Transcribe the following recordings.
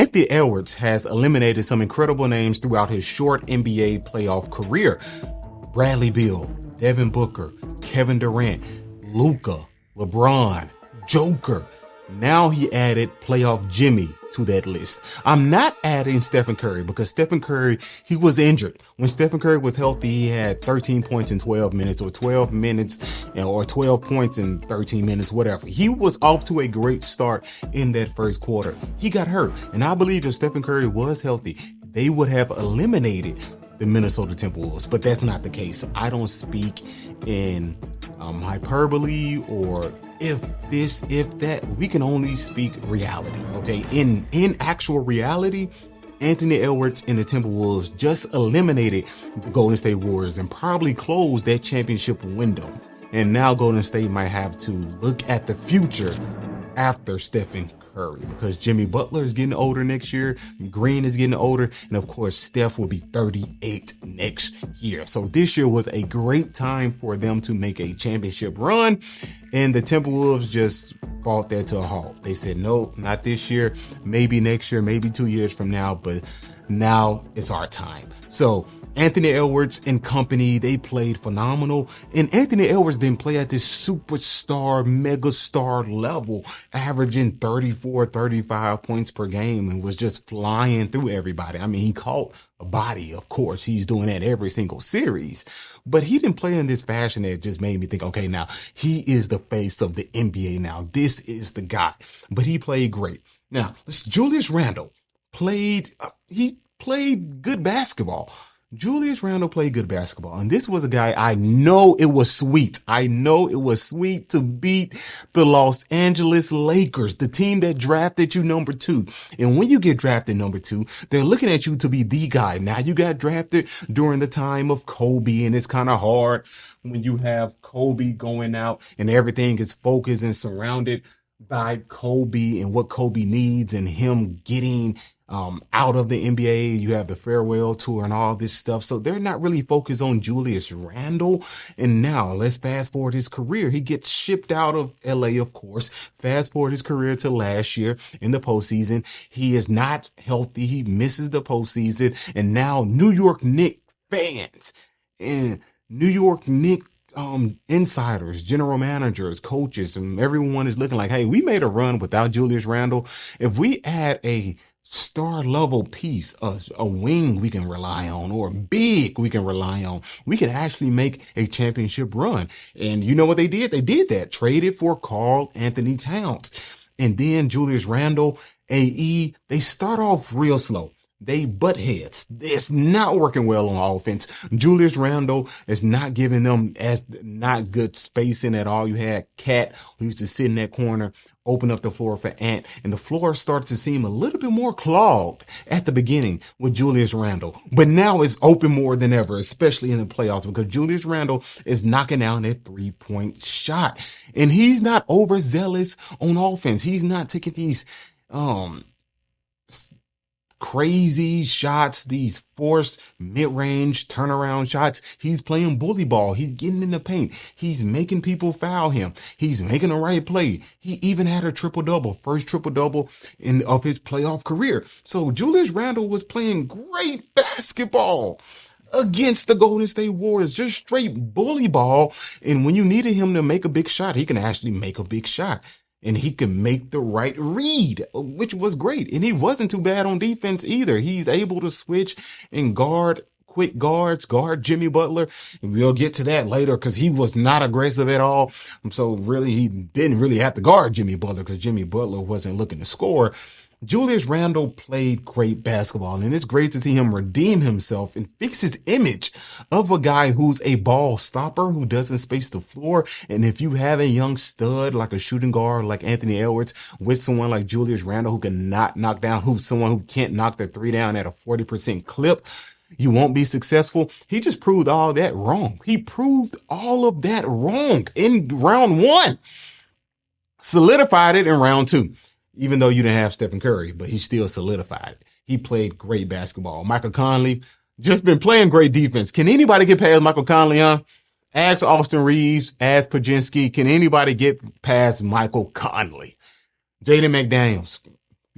Anthony Edwards has eliminated some incredible names throughout his short NBA playoff career. Bradley Beal, Devin Booker, Kevin Durant, Luka, LeBron, Joker. Now he added playoff Jimmy to that list. I'm not adding Stephen Curry because Stephen Curry, he was injured. When Stephen Curry was healthy, he had 13 points in 12 minutes or 12 minutes or 12 points in 13 minutes, whatever. He was off to a great start in that first quarter. He got hurt. And I believe if Stephen Curry was healthy, they would have eliminated the Minnesota Timberwolves, but that's not the case. I don't speak in hyperbole or if that. We can only speak reality, okay? In actual reality, Anthony Edwards and the Timberwolves just eliminated the Golden State Warriors and probably closed that championship window. And now Golden State might have to look at the future after Stephen Curry, because Jimmy Butler is getting older next year, Green is getting older, and of course Steph will be 38 next year. So this year was a great time for them to make a championship run, and the Timberwolves just brought that to a halt. They said, no, not this year, maybe next year, maybe 2 years from now, but now it's our time. So Anthony Edwards and company, they played phenomenal. And Anthony Edwards didn't play at this superstar, megastar level, averaging 34, 35 points per game and was just flying through everybody. I mean, he caught a body, of course. He's doing that every single series. But he didn't play in this fashion that just made me think, okay, now he is the face of the NBA now. This is the guy. But he played great. Now, Julius Randle played good basketball. Julius Randle played good basketball, and this was a guy I know it was sweet. I know it was sweet to beat the Los Angeles Lakers, the team that drafted you number 2. And when you get drafted number 2, they're looking at you to be the guy. Now you got drafted during the time of Kobe, and it's kind of hard when you have Kobe going out and everything is focused and surrounded by Kobe and what Kobe needs and him getting out of the NBA. You have the farewell tour and all this stuff. So they're not really focused on Julius Randle. And now let's fast forward his career. He gets shipped out of LA, of course. Fast forward his career to last year in the postseason. He is not healthy. He misses the postseason. And now New York Knicks fans and New York Knicks insiders, general managers, coaches, and everyone is looking like, hey, we made a run without Julius Randle. If we add a star level piece, a wing we can rely on, or big we can rely on, we can actually make a championship run. And you know what they did? They did that. Traded for Karl Anthony Towns. And then Julius Randle, AE, they start off real slow. They butt heads. It's not working well on offense. Julius Randle is not giving them as not good spacing at all. You had Cat, who used to sit in that corner, open up the floor for Ant, and the floor started to seem a little bit more clogged at the beginning with Julius Randle. But now it's open more than ever, especially in the playoffs, because Julius Randle is knocking down that 3-point shot. And he's not overzealous on offense. He's not taking these crazy shots, these forced mid-range turnaround shots. He's playing bully ball. He's getting in the paint. He's making people foul him. He's making the right play. He even had a triple-double, first triple-double of his playoff career. So Julius Randle was playing great basketball against the Golden State Warriors, just straight bully ball. And when you needed him to make a big shot, he can actually make a big shot. And he can make the right read, which was great. And he wasn't too bad on defense either. He's able to switch and guard quick guards, guard Jimmy Butler. And we'll get to that later because he was not aggressive at all. So really, he didn't really have to guard Jimmy Butler because Jimmy Butler wasn't looking to score. Julius Randle played great basketball, and it's great to see him redeem himself and fix his image of a guy who's a ball stopper, who doesn't space the floor. And if you have a young stud like a shooting guard like Anthony Edwards with someone like Julius Randle who can not knock down, who's someone who can't knock the 3 down at a 40% clip, you won't be successful. He just proved all that wrong. He proved all of that wrong in round 1, solidified it in round 2. Even though you didn't have Stephen Curry, but he still solidified it. He played great basketball. Michael Conley just been playing great defense. Can anybody get past Michael Conley, huh? Ask Austin Reeves, ask Pajinski. Can anybody get past Michael Conley? Jaden McDaniels.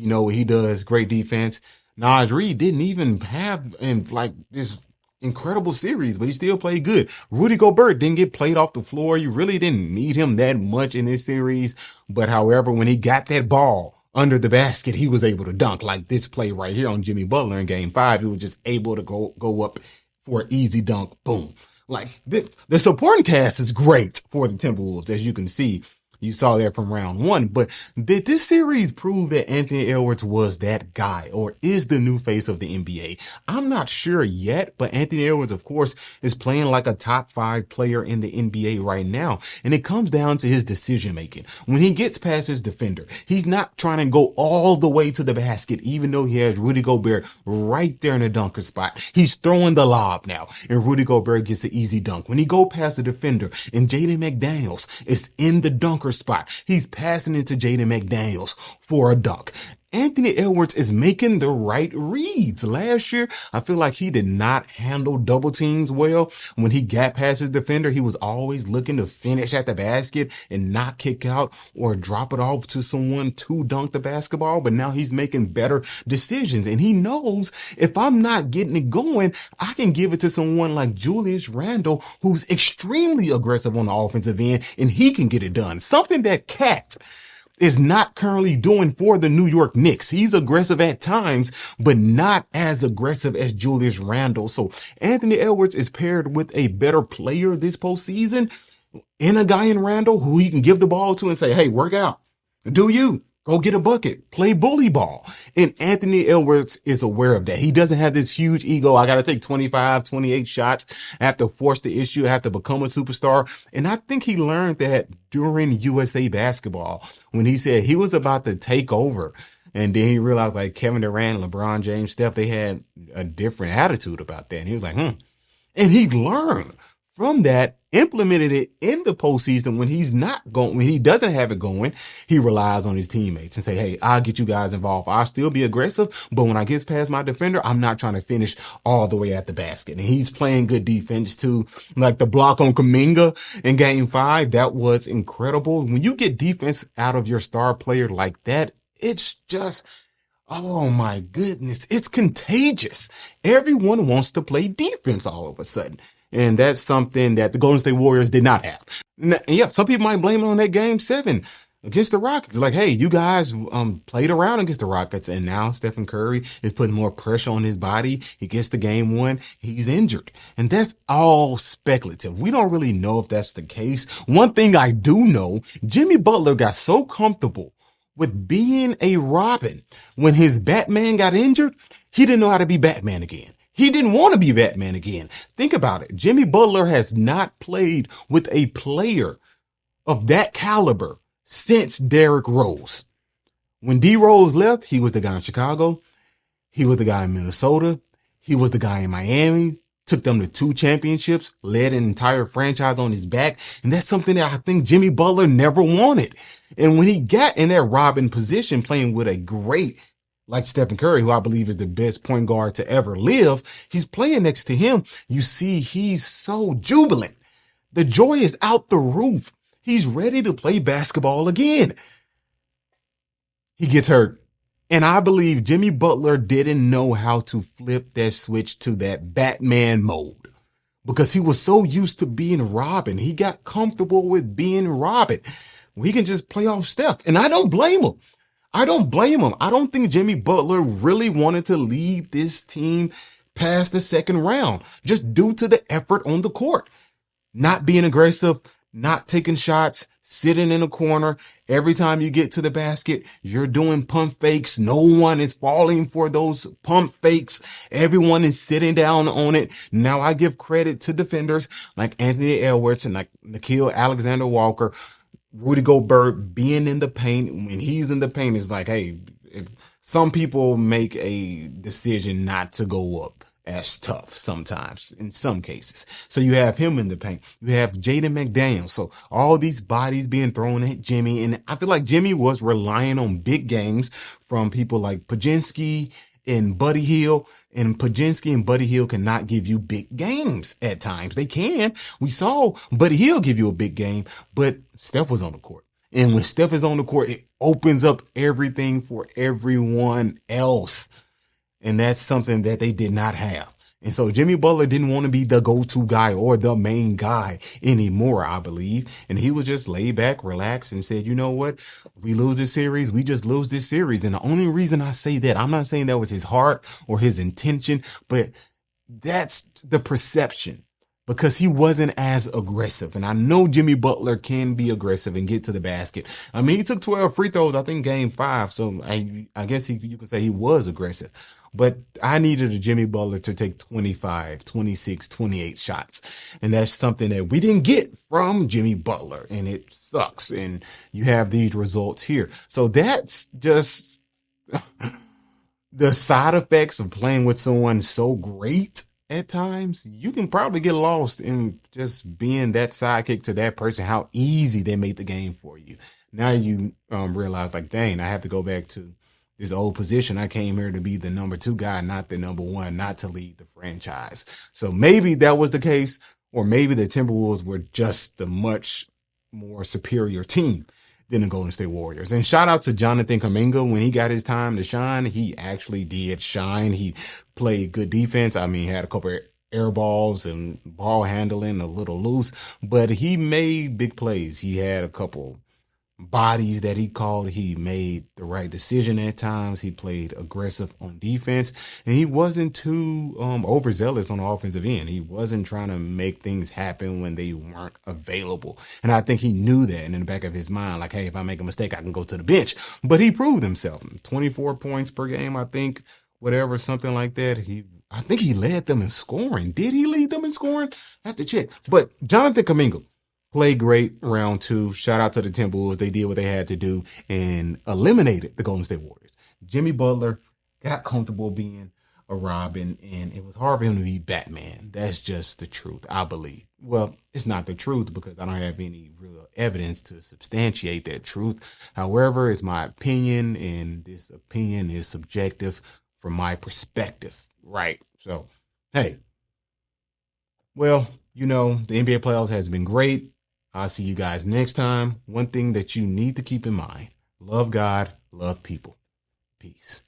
You know, he does great defense. Naj Reed didn't even have like this incredible series, but he still played good. Rudy Gobert didn't get played off the floor. You really didn't need him that much in this series. But however, when he got that ball under the basket, he was able to dunk, like this play right here on Jimmy Butler in game 5. He was just able to go up for an easy dunk. Boom. Like the supporting cast is great for the Timberwolves, as you can see. You saw that from round 1, but did this series prove that Anthony Edwards was that guy or is the new face of the NBA? I'm not sure yet, but Anthony Edwards, of course, is playing like a top 5 player in the NBA right now. And it comes down to his decision making. When he gets past his defender, he's not trying to go all the way to the basket, even though he has Rudy Gobert right there in the dunker spot. He's throwing the lob now, and Rudy Gobert gets an easy dunk. When he go past the defender and Jaden McDaniels is in the dunker spot, he's passing it to Jaden McDaniels for a dunk. Anthony Edwards is making the right reads. Last year, I feel like he did not handle double teams well. When he got past his defender, he was always looking to finish at the basket and not kick out or drop it off to someone to dunk the basketball. But now he's making better decisions, and he knows if I'm not getting it going, I can give it to someone like Julius Randle, who's extremely aggressive on the offensive end, and he can get it done. Something that Cat is not currently doing for the New York Knicks. He's aggressive at times, but not as aggressive as Julius Randle. So Anthony Edwards is paired with a better player this postseason, and a guy in Randle who he can give the ball to and say, hey, work out. Do you? Go get a bucket, play bully ball. And Anthony Edwards is aware of that. He doesn't have this huge ego. I got to take 25, 28 shots. I have to force the issue. I have to become a superstar. And I think he learned that during USA basketball when he said he was about to take over. And then he realized like Kevin Durant, LeBron James, Steph, they had a different attitude about that. And he was like, And he learned from that, implemented it in the postseason when he's not going, when he doesn't have it going, he relies on his teammates and say, hey, I'll get you guys involved. I'll still be aggressive, but when I get past my defender, I'm not trying to finish all the way at the basket. And he's playing good defense too. Like the block on Kuminga in game 5, that was incredible. When you get defense out of your star player like that, it's just, oh my goodness, it's contagious. Everyone wants to play defense all of a sudden. And that's something that the Golden State Warriors did not have. Yeah, some people might blame it on that game 7 against the Rockets. Like, hey, you guys played around against the Rockets, and now Stephen Curry is putting more pressure on his body. He gets to game 1, he's injured. And that's all speculative. We don't really know if that's the case. One thing I do know, Jimmy Butler got so comfortable with being a Robin when his Batman got injured, he didn't know how to be Batman again. He didn't want to be Batman again. Think about it. Jimmy Butler has not played with a player of that caliber since Derrick Rose. When D Rose left, he was the guy in Chicago. He was the guy in Minnesota. He was the guy in Miami. Took them to 2 championships, led an entire franchise on his back. And that's something that I think Jimmy Butler never wanted. And when he got in that Robin position, playing with a great like Stephen Curry, who I believe is the best point guard to ever live, he's playing next to him. You see, he's so jubilant. The joy is out the roof. He's ready to play basketball again. He gets hurt. And I believe Jimmy Butler didn't know how to flip that switch to that Batman mode because he was so used to being Robin. He got comfortable with being Robin. We can just play off Steph. And I don't blame him. I don't blame him. I don't think Jimmy Butler really wanted to lead this team past the second round, just due to the effort on the court. Not being aggressive, not taking shots, sitting in a corner. Every time you get to the basket, you're doing pump fakes. No one is falling for those pump fakes. Everyone is sitting down on it. Now I give credit to defenders like Anthony Edwards and like Nickeil Alexander-Walker, Rudy Gobert being in the paint. When he's in the paint, it's like, hey, if some people make a decision not to go up as tough sometimes in some cases. So you have him in the paint. You have Jaden McDaniels. So all these bodies being thrown at Jimmy. And I feel like Jimmy was relying on big games from people like Podziemski and Buddy Hield. And Podziemski and Buddy Hield cannot give you big games at times. They can. We saw Buddy Hield give you a big game, but Steph was on the court. And when Steph is on the court, it opens up everything for everyone else. And that's something that they did not have. And so Jimmy Butler didn't want to be the go-to guy or the main guy anymore, I believe. And he was just laid back, relaxed, and said, you know what? If we lose this series, we just lose this series. And the only reason I say that, I'm not saying that was his heart or his intention, but that's the perception, because he wasn't as aggressive. And I know Jimmy Butler can be aggressive and get to the basket. I mean, he took 12 free throws, I think, game 5. So I guess you could say he was aggressive. But I needed a Jimmy Butler to take 25, 26, 28 shots. And that's something that we didn't get from Jimmy Butler. And it sucks. And you have these results here. So that's just the side effects of playing with someone so great. At times, you can probably get lost in just being that sidekick to that person, how easy they make the game for you. Now you realize, like, dang, I have to go back to this old position. I came here to be the number 2 guy, not the number 1, not to lead the franchise. So maybe that was the case, or maybe the Timberwolves were just the much more superior team than the Golden State Warriors. And shout out to Jonathan Kuminga. When he got his time to shine, he actually did shine. He played good defense. I mean, had a couple of air balls and ball handling a little loose, but he made big plays. He had a couple bodies that he called. He made the right decision at times. He played aggressive on defense, and he wasn't too overzealous on the offensive end. He wasn't trying to make things happen when they weren't available. And I think he knew that, and in the back of his mind, like, hey, if I make a mistake, I can go to the bench. But he proved himself. 24 points per game, I think, whatever, something like that. I think he led them in scoring. Did he lead them in scoring? I have to check. But Jonathan Kuminga played great round 2. Shout out to the Timberwolves. They did what they had to do and eliminated the Golden State Warriors. Jimmy Butler got comfortable being a Robin, and it was hard for him to be Batman. That's just the truth, I believe. Well, it's not the truth because I don't have any real evidence to substantiate that truth. However, it's my opinion, and this opinion is subjective from my perspective, right? So, hey, well, the NBA playoffs has been great. I'll see you guys next time. One thing that you need to keep in mind: love God, love people. Peace.